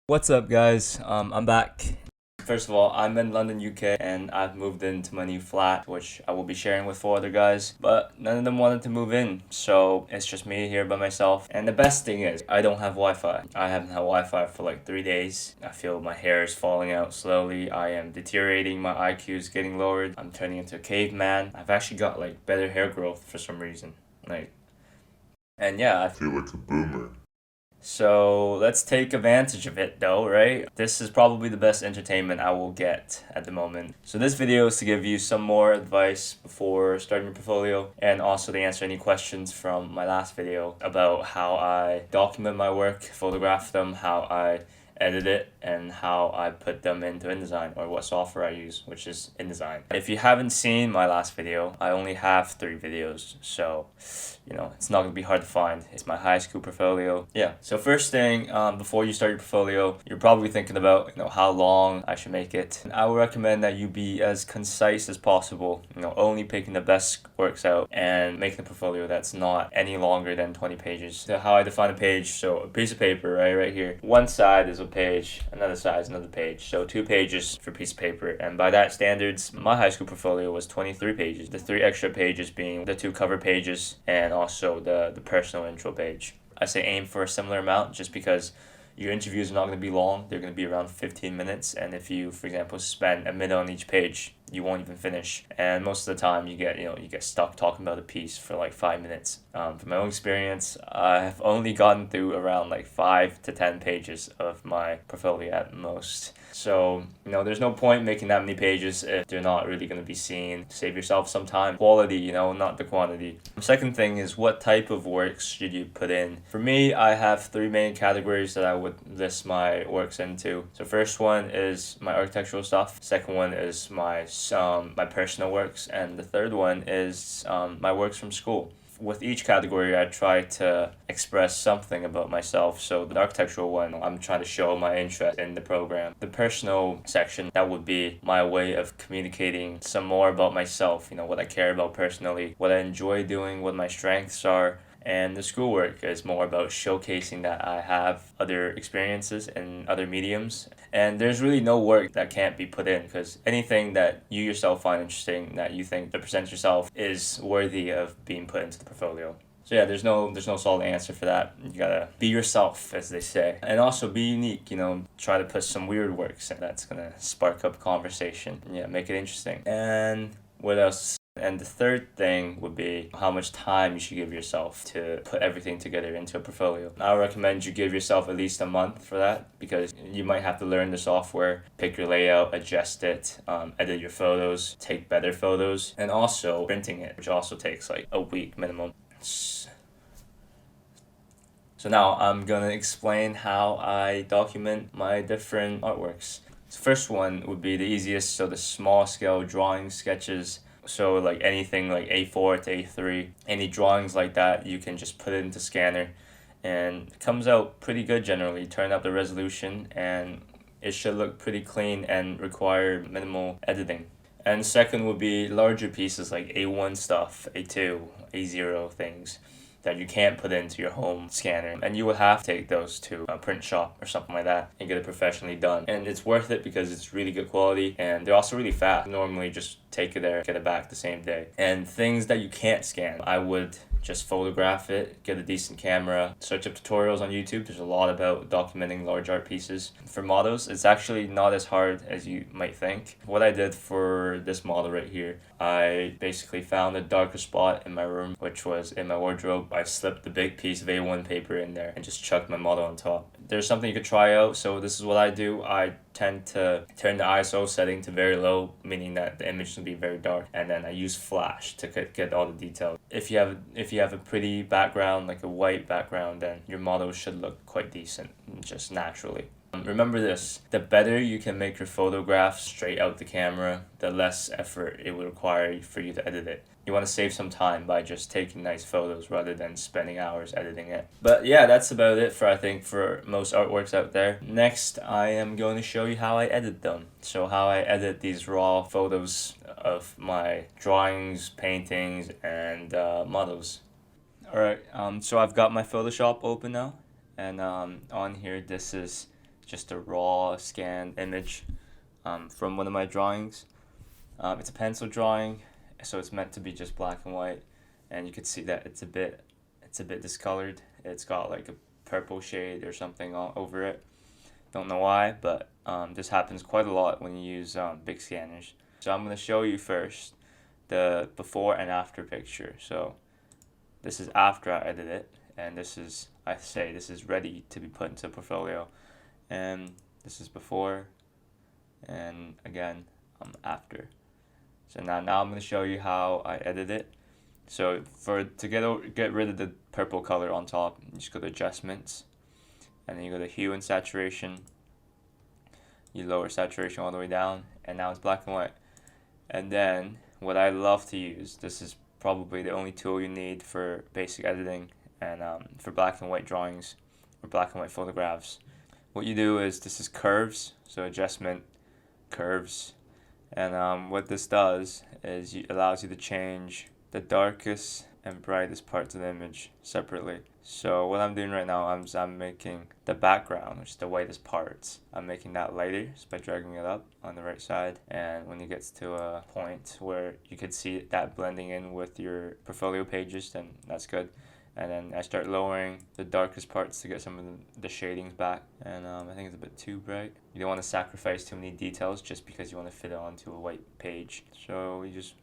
What's up, guys? I'm back. First of all, I'm in London, UK, and I've moved into my new flat, which I will be sharing with four other guys. But none of them wanted to move in, so it's just me here by myself. And the best thing is, I don't have Wi-Fi. I haven't had Wi-Fi for like 3 days. I feel my hair is falling out slowly. I am deteriorating. My IQ is getting lowered. I'm turning into a caveman. I've actually got like better hair growth for some reason. And yeah, I feel like a boomer. So let's take advantage of it though, right? This is probably the best entertainment I will get at the moment. So this video is to give you some more advice before starting your portfolio and also to answer any questions from my last video about how I document my work, photograph them, how I edit it, and how I put them into InDesign, or what software I use, which is InDesign. If you haven't seen my last video, I only have 3 videos, so it's not gonna be hard to find. It's my high school portfolio. Yeah. So first thing, before you start your portfolio, you're probably thinking about how long I should make it. I would recommend that you be as concise as possible. Only picking the best works out and making a portfolio that's not any longer than 20 pages. So how I define a page: so a piece of paper, right here. One side is a page, another side is another page. So 2 pages for a piece of paper, and by that standards, my high school portfolio was 23 pages. The 3 extra pages being the 2 cover pages and also the personal intro page. I say aim for a similar amount just because your interviews are not going to be long. They're going to be around 15 minutes, and if you, for example, spend a minute on each page, you won't even finish. And most of the time you get stuck talking about a piece for like 5 minutes. From my own experience, I've only gotten through around like 5 to 10 pages of my portfolio at most. So there's no point making that many pages if they're not really going to be seen. Save yourself some time. Quality, not the quantity. The second thing is, what type of works should you put in? For me, I have 3 main categories that I would list my works into. So first one is my architectural stuff. Second one is my personal works, and the third one is my works from school. With each category, I try to express something about myself. So the architectural one, I'm trying to show my interest in the program. The personal section, that would be my way of communicating some more about myself, what I care about personally, what I enjoy doing, what my strengths are. And the schoolwork is more about showcasing that I have other experiences in other mediums. And there's really no work that can't be put in, because anything that you yourself find interesting, that you think to present yourself, is worthy of being put into the portfolio. So yeah, there's no solid answer for that. You gotta be yourself, as they say, and also be unique. Try to put some weird works, and that's gonna spark up conversation. Yeah, make it interesting. And what else? And the third thing would be how much time you should give yourself to put everything together into a portfolio. I recommend you give yourself at least a month for that, because you might have to learn the software, pick your layout, adjust it, edit your photos, take better photos, and also printing it, which also takes like a week minimum. So now I'm gonna explain how I document my different artworks. The first one would be the easiest, so the small scale drawings, sketches. So like anything like A4 to A3, any drawings like that, you can just put it into scanner, and it comes out pretty good generally. Turn up the resolution, and it should look pretty clean and require minimal editing. And second would be larger pieces like A1 stuff, A2, A0 things that you can't put into your home scanner, and you would have to take those to a print shop or something like that and get it professionally done. And it's worth it because it's really good quality, and they're also really fast. Normally just take it there, get it back the same day. And things that you can't scan, I would just photograph it, get a decent camera, search up tutorials on YouTube. There's a lot about documenting large art pieces. For models, it's actually not as hard as you might think. What I did for this model right here, I basically found a darker spot in my room, which was in my wardrobe. I slipped the big piece of A1 paper in there and just chucked my model on top. There's something you could try out. So this is what I do. I tend to turn the ISO setting to very low, meaning that the image will be very dark, and then I use flash to get all the details. If you have a pretty background, like a white background, then your model should look quite decent just naturally. Remember this: the better you can make your photographs straight out the camera, the less effort it will require for you to edit it. You want to save some time by just taking nice photos rather than spending hours editing it. But yeah, that's about it for most artworks out there. Next, I am going to show you how I edit them. So how I edit these raw photos of my drawings, paintings, and models. Alright, so I've got my Photoshop open now, and on here, this is just a raw scanned image from one of my drawings. It's a pencil drawing, so it's meant to be just black and white, and you could see that it's a bit discolored. It's got like a purple shade or something all over it. Don't know why, but this happens quite a lot when you use big scanners. So I'm going to show you first the before and after picture. So this is after I edit it, and this is ready to be put into a portfolio, and this is before, and again after. So now I'm going to show you how I edit it. So to get rid of the purple color on top, you just go to adjustments, and then you go to hue and saturation. You lower saturation all the way down, and now it's black and white. And then what I love to use, this is probably the only tool you need for basic editing and for black and white drawings or black and white photographs. What you do is, this is curves, so adjustment, curves, and what this does is allows you to change the darkest and brightest parts of the image separately. So what I'm doing right now, I'm making the background, which is the whitest parts, I'm making that lighter just by dragging it up on the right side. And when it gets to a point where you could see that blending in with your portfolio pages, then that's good. And then I start lowering the darkest parts to get some of the shadings back. And I think it's a bit too bright. You don't want to sacrifice too many details just because you want to fit it onto a white page. So you just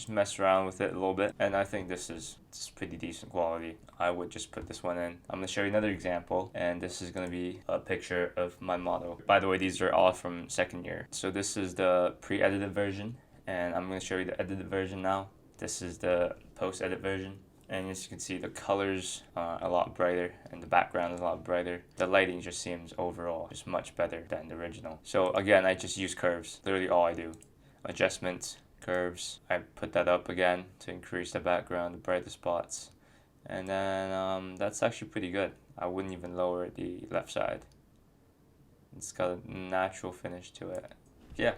mess around with it a little bit, and I think this is pretty decent quality. I would just put this one in. I'm going to show you another example, and this is going to be a picture of my model. By the way, these are all from second year. So this is the pre-edited version, and I'm going to show you the edited version now. This is the post-edit version, and as you can see, the colors are a lot brighter and the background is a lot brighter. The lighting just seems overall just much better than the original. So again, I just use curves, literally all I do. Adjustments, curves, I put that up again to increase the background, the brighter spots, and then that's actually pretty good. I wouldn't even lower the left side. It's got a natural finish to it. Yeah,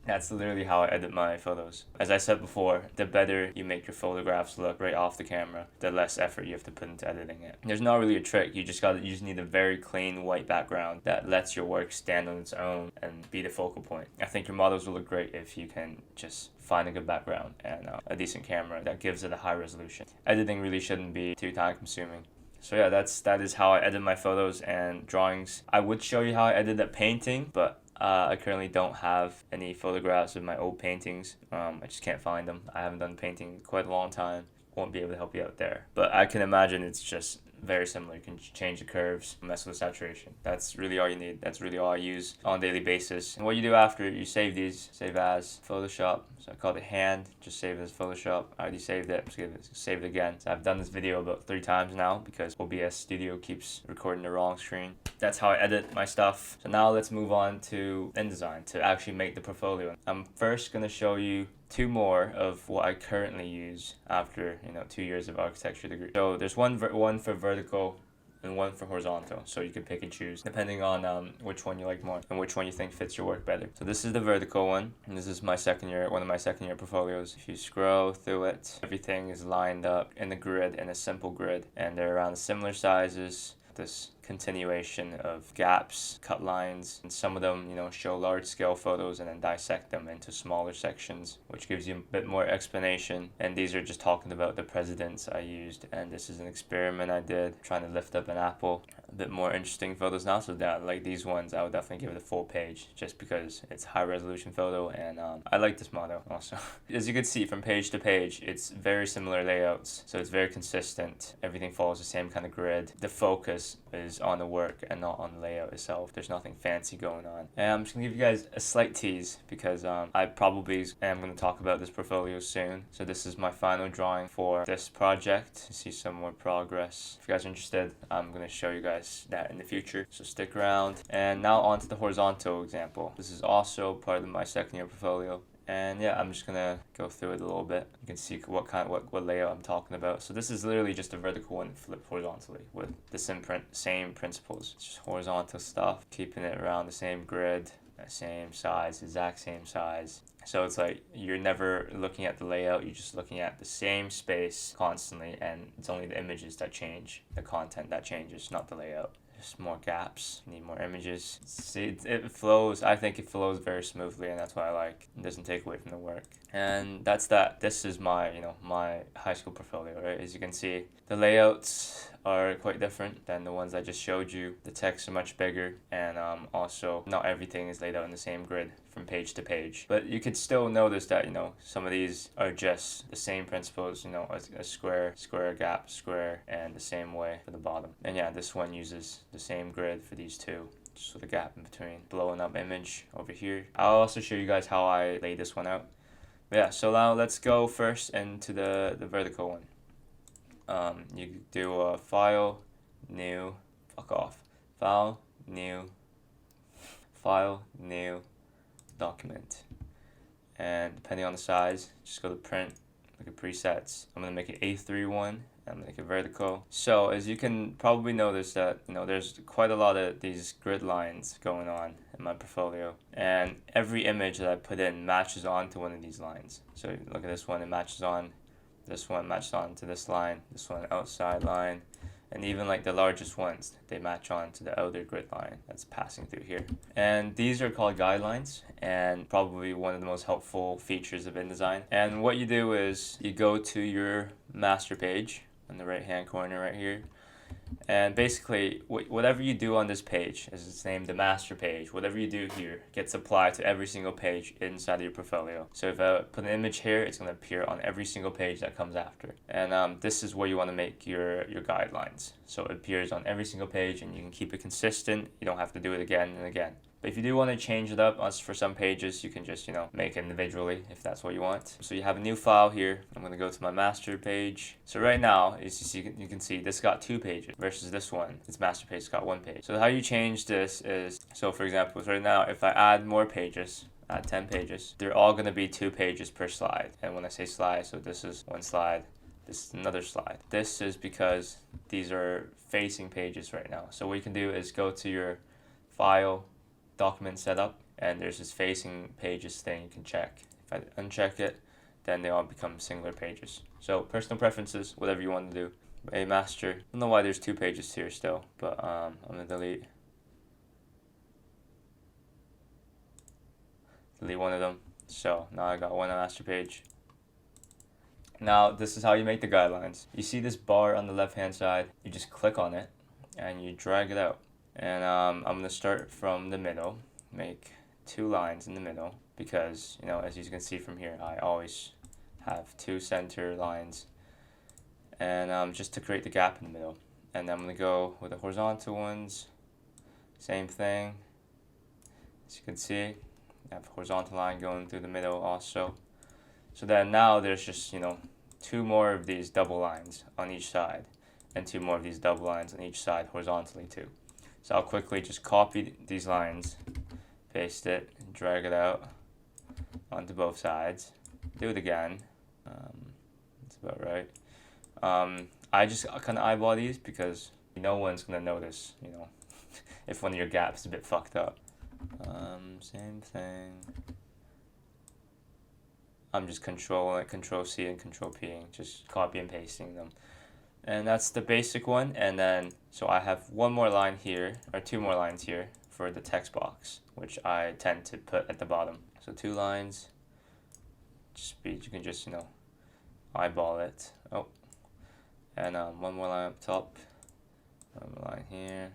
that's literally how I edit my photos. As I said before, the better you make your photographs look right off the camera, the less effort you have to put into editing it. There's not really a trick. You just need a very clean white background that lets your work stand on its own and be the focal point. I think your models will look great if you can just find a good background and a decent camera that gives it a high resolution. Editing really shouldn't be too time consuming. So yeah, that is how I edit my photos and drawings. I would show you how I edit that painting, but I currently don't have any photographs of my old paintings. I just can't find them. I haven't done painting in quite a long time. Won't be able to help you out there. But I can imagine it's just very similar. You can change the curves, mess with saturation. That's really all you need. That's really all I use on a daily basis. And what you do after, you save these, save as Photoshop. So I called it hand, just save it as Photoshop. I already saved it, save it again. So I've done this video about 3 times now because OBS Studio keeps recording the wrong screen. That's how I edit my stuff. So now let's move on to InDesign to actually make the portfolio. I'm first gonna show you 2 more of what I currently use after 2 years of architecture degree. So there's one for vertical and one for horizontal, so you can pick and choose depending on which one you like more and which one you think fits your work better. So this is the vertical one, and this is one of my second year portfolios. If you scroll through it, everything is lined up in a grid, in a simple grid, and they're around similar sizes. This continuation of gaps, cut lines, and some of them, show large scale photos and then dissect them into smaller sections, which gives you a bit more explanation. And these are just talking about the presidents I used, and this is an experiment I did trying to lift up an apple. A bit more interesting photos now, so that like these ones I would definitely give it a full page just because it's high resolution photo, and I like this model also. As you can see from page to page, it's very similar layouts, so it's very consistent. Everything follows the same kind of grid. The focus is on the work and not on the layout itself. There's nothing fancy going on. And I'm just gonna give you guys a slight tease because I probably am gonna talk about this portfolio soon. So this is my final drawing for this project. You see some more progress. If you guys are interested, I'm gonna show you guys that in the future, so stick around. And now on to the horizontal example. This is also part of my second year portfolio. And yeah, I'm just gonna go through it a little bit. You can see what layout I'm talking about. So this is literally just a vertical one flipped horizontally with the same principles. It's just horizontal stuff, keeping it around the same grid, same size, exact same size. So it's like you're never looking at the layout, you're just looking at the same space constantly, and it's only the images that change, the content that changes, not the layout. Just more gaps. Need more images. See, it flows. I think it flows very smoothly, and that's what I like. It doesn't take away from the work. And that's that. This is my, my high school portfolio, right? As you can see, the layouts are quite different than the ones I just showed you. The texts are much bigger, and also not everything is laid out in the same grid from page to page. But you could still notice that, some of these are just the same principles, a square, gap, square, and the same way for the bottom. And yeah, this one uses the same grid for these two. Just with a gap in between. Blowing up image over here. I'll also show you guys how I lay this one out. But yeah, so now let's go first into the vertical one. You do a file, new, fuck off. File, new, document. And depending on the size, just go to print, look at presets. I'm gonna make it A3 one. I'm gonna make it vertical. So as you can probably notice that, there's quite a lot of these grid lines going on in my portfolio. And every image that I put in matches onto one of these lines. So look at this one, it matches on. This one matches on to this line. This one outside line. And even like the largest ones, they match on to the outer grid line that's passing through here. And these are called guidelines, and probably one of the most helpful features of InDesign. And what you do is you go to your master page in the right hand corner right here. And basically, whatever you do on this page, as it's named the master page, whatever you do here gets applied to every single page inside of your portfolio. So if I put an image here, it's going to appear on every single page that comes after. And this is where you want to make your guidelines. So it appears on every single page, and you can keep it consistent. You don't have to do it again and again. But if you do want to change it up for some pages, you can just, make it individually if that's what you want. So you have a new file here. I'm going to go to my master page. So right now, as you can see, this got 2 pages versus this one. This master page got 1 page. So how you change this is, so for example, right now, if I add more pages, add 10 pages, they're all going to be 2 pages per slide. And when I say slide, so this is one slide, this is another slide. This is because these are facing pages right now. So what you can do is go to your file, document setup, and there's this facing pages thing you can check. If I uncheck it, then they all become singular pages. So personal preferences, whatever you want to do. A master, I don't know why there's 2 pages here still, but I'm gonna delete one of them. So now I got one master page. Now this is how you make the guidelines. You see this bar on the left hand side, you just click on it and you drag it out. And I'm going to start from the middle, make 2 lines in the middle, because, as you can see from here, I always have 2 center lines, and just to create the gap in the middle. And I'm going to go with the horizontal ones, same thing. As you can see, I have a horizontal line going through the middle also. So then now there's just, 2 more of these double lines on each side, and 2 more of these double lines on each side horizontally too. So I'll quickly just copy these lines, paste it, drag it out onto both sides. Do it again. That's about right. I just kind of eyeball these because no one's going to notice, if one of your gaps is a bit fucked up. Same thing. I'm just control C and control P, just copy and pasting them. And that's the basic one. And then, so I have 1 more line here, or 2 more lines here for the text box, which I tend to put at the bottom. So 2 lines, you can just, eyeball it. Oh, and 1 more line up top, 1 more line here,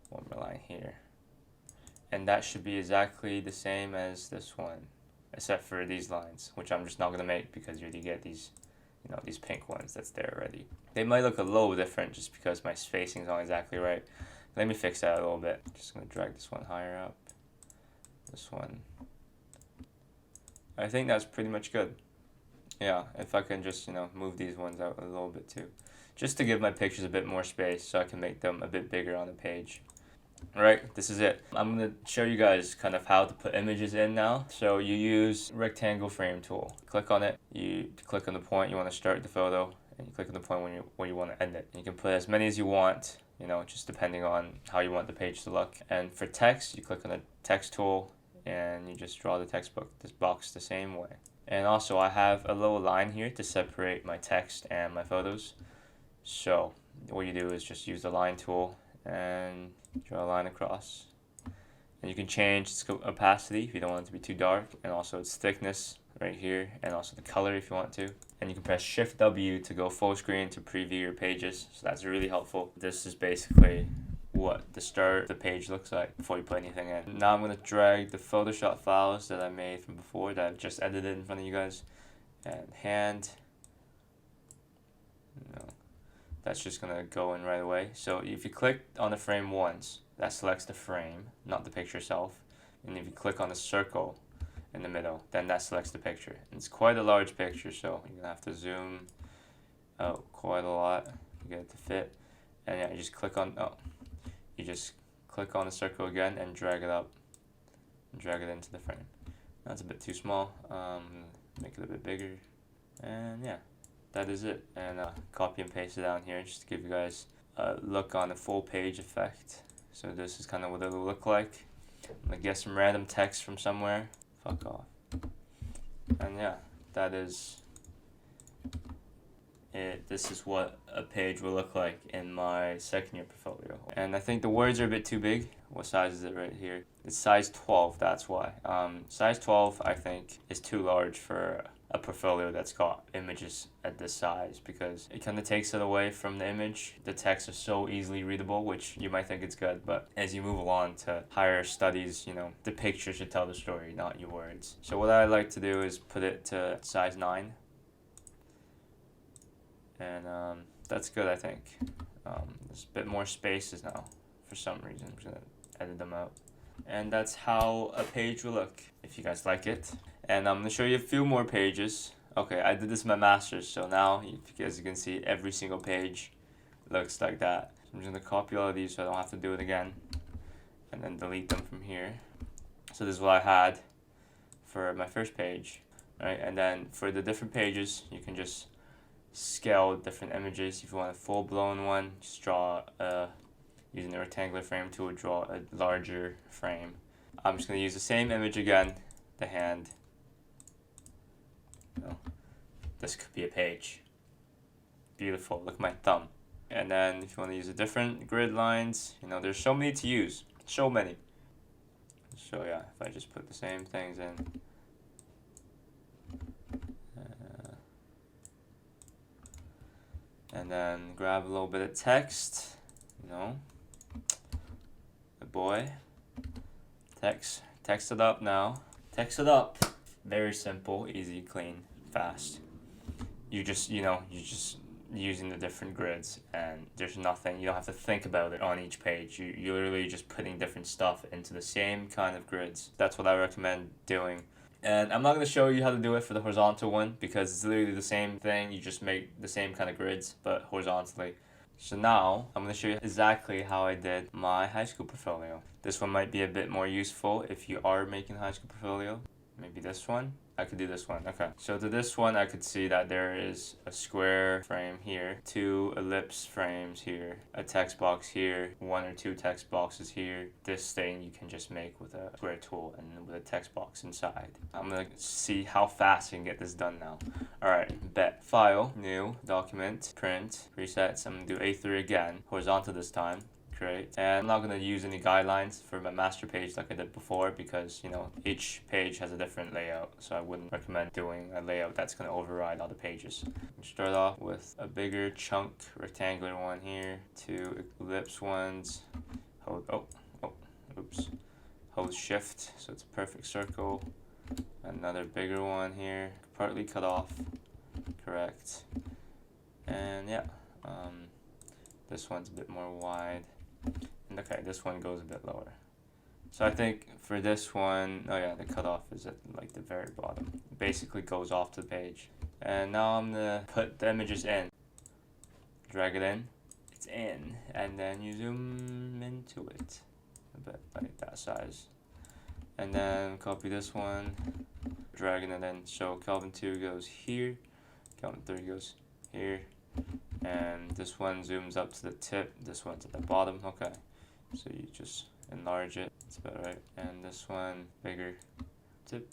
1 more line here. And that should be exactly the same as this one, except for these lines, which I'm just not going to make because you already get these, these pink ones that's there already. They might look a little different just because my spacing is not exactly right. Let me fix that a little bit. Just going to drag this one higher up. This one. I think that's pretty much good. Yeah, if I can just, move these ones out a little bit too. Just to give my pictures a bit more space so I can make them a bit bigger on the page. Alright, this is it. I'm going to show you guys kind of how to put images in now. So you use rectangle frame tool. Click on it. You click on the point you want to start the photo, and you click on the point when you want to end it. And you can put as many as you want, just depending on how you want the page to look. And for text, you click on the text tool and you just draw the this box the same way. And also I have a little line here to separate my text and my photos. So what you do is just use the line tool and draw a line across. And you can change its opacity if you don't want it to be too dark, and also its thickness right here, and also the color if you want to. And you can press Shift W to go full screen to preview your pages, so that's really helpful. This is basically what the start of the page looks like before you put anything in. Now I'm going to drag the Photoshop files that I made from before that I've just edited in front of you guys, and that's just going to go in right away. So if you click on the frame once, that selects the frame, not the picture itself. And if you click on the circle in the middle, then that selects the picture. And it's quite a large picture, so you're gonna have to zoom out quite a lot to get it to fit. And yeah, you just click on the circle again and drag it up and drag it into the frame. That's a bit too small. Make it a bit bigger. And yeah, that is it. And copy and paste it down here just to give you guys a look on the full page effect. So this is kind of what it'll look like. I'm gonna get some random text from somewhere. Fuck off. And yeah, that is it. This is what a page will look like in my second year portfolio. And I think the words are a bit too big. What size is it right here? It's size 12, that's why. Size 12 I think is too large for a portfolio that's got images at this size, because it kind of takes it away from the image. The texts are so easily readable, which you might think it's good, but as you move along to higher studies, you know, the picture should tell the story, not your words. So what I like to do is put it to size 9. And that's good, I think. There's a bit more spaces now for some reason. I'm just gonna edit them out. And that's how a page will look, if you guys like it. And I'm gonna show you a few more pages. Okay, I did this in my master's, so now, as you can see, every single page looks like that. So I'm just gonna copy all of these so I don't have to do it again, and then delete them from here. So this is what I had for my first page, right? And then for the different pages, you can just scale different images. If you want a full-blown one, just draw using the rectangular frame tool, draw a larger frame. I'm just going to use the same image again, the hand. Oh, this could be a page. Beautiful, look at my thumb. And then if you want to use a different grid lines, you know, there's so many to use, so many. So yeah, if I just put the same things in. And then grab a little bit of text, you know, the boy, text it up now, text it up, very simple, easy, clean, fast. You're just using the different grids, and there's nothing, you don't have to think about it on each page. You're literally just putting different stuff into the same kind of grids. That's what I recommend doing. And I'm not going to show you how to do it for the horizontal one, because it's literally the same thing. You just make the same kind of grids, but horizontally. So now I'm going to show you exactly how I did my high school portfolio. This one might be a bit more useful if you are making a high school portfolio. Maybe this one. I could do this one. Okay. So to this one, I could see that there is a square frame here, 2 ellipse frames here, a text box here, 1 or 2 text boxes here. This thing you can just make with a square tool and with a text box inside. I'm gonna see how fast I can get this done now. Alright, bet. File, new, document, print, presets. I'm gonna do A3 again, horizontal this time. Great. And I'm not going to use any guidelines for my master page like I did before, because, you know, each page has a different layout, so I wouldn't recommend doing a layout that's going to override all the pages. Start off with a bigger chunk rectangular one here, 2 ellipse ones, hold shift so it's a perfect circle, another bigger one here, partly cut off, correct, and yeah, this one's a bit more wide. And okay, this one goes a bit lower. So I think for this one, oh yeah, the cutoff is at like the very bottom. It basically goes off the page. And now I'm gonna put the images in. Drag it in. It's in. And then you zoom into it. A bit like that size. And then copy this one. Dragging it in. So Kelvin 2 goes here. Kelvin 3 goes here. And this one zooms up to the tip, this one's at the bottom. Okay, so you just enlarge it, that's about right. And this one bigger, tip.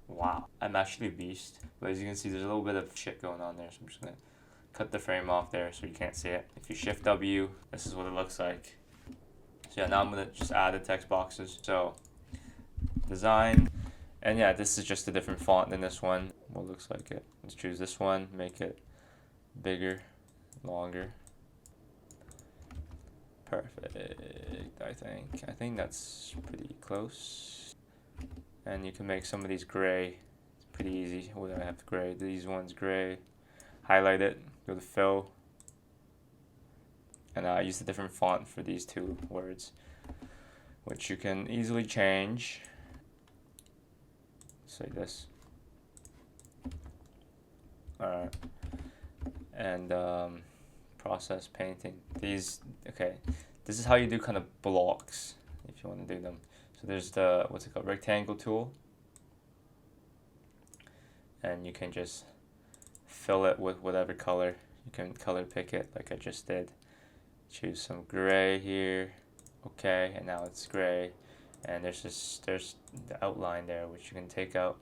Wow, I'm actually a beast, but as you can see there's a little bit of shit going on there, so I'm just gonna cut the frame off there so you can't see it. If you shift W, this is what it looks like. So yeah, now I'm gonna just add the text boxes. So design, and yeah, this is just a different font than this one. What looks like it. Let's choose this one, make it bigger, longer. Perfect, I think that's pretty close. And you can make some of these gray. It's pretty easy. What do I have gray? These ones gray. Highlight it, go to fill. And I use a different font for these two words, which you can easily change. Say this. Alright. And process painting. These, okay, this is how you do kind of blocks if you want to do them. So there's the, what's it called, rectangle tool, and you can just fill it with whatever color. You can color pick it like I just did. Choose some gray here, okay, and now it's gray, and there's the outline there which you can take out.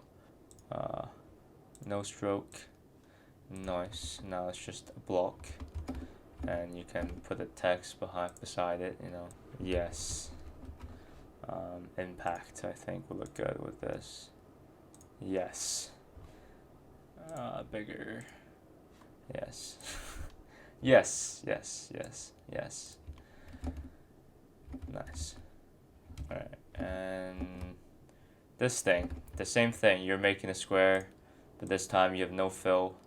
No stroke, nice. Now it's just a block. And you can put a text beside it, you know. Yes. Impact, I think, will look good with this. Yes. Bigger. Yes. Yes, yes, yes, yes. Nice. Alright, and this thing, the same thing. You're making a square, but this time you have no fill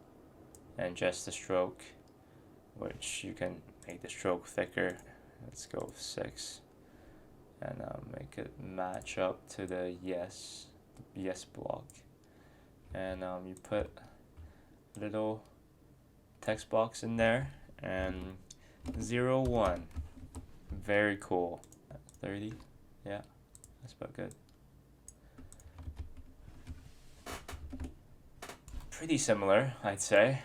and just a stroke, which you can make the stroke thicker. Let's go with 6 and make it match up to the yes block, and you put a little text box in there and 0, 1. Very cool. 30, yeah, that's about good. Pretty similar, I'd say.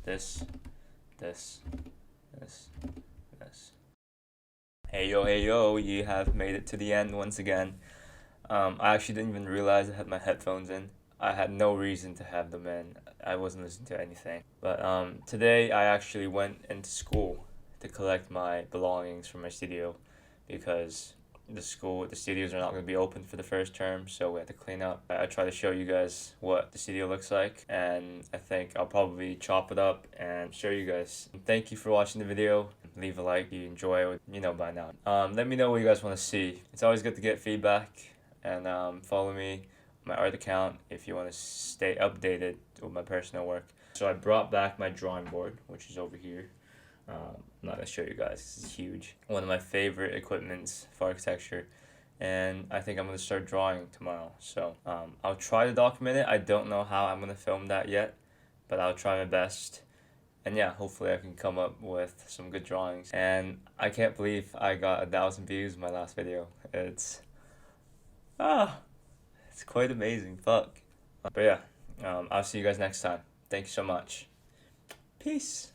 This. Hey yo, you have made it to the end once again. I actually didn't even realize I had my headphones in. I had no reason to have them in. I wasn't listening to anything. But today I actually went into school to collect my belongings from my studio, because the studios are not going to be open for the first term, so we had to clean up. I try to show you guys what the studio looks like, and I think I'll probably chop it up and show you guys. Thank you for watching the video. Leave a like if you enjoy it, you know by now. Let me know what you guys want to see. It's always good to get feedback, and follow me on my art account if you want to stay updated with my personal work. So I brought back my drawing board, which is over here. I'm not going to show you guys, this is huge. One of my favorite equipments for architecture, and I think I'm going to start drawing tomorrow. So I'll try to document it. I don't know how I'm going to film that yet, but I'll try my best. And yeah, hopefully I can come up with some good drawings. And I can't believe I got 1,000 views in my last video. It's quite amazing, fuck. But yeah, I'll see you guys next time. Thank you so much. Peace.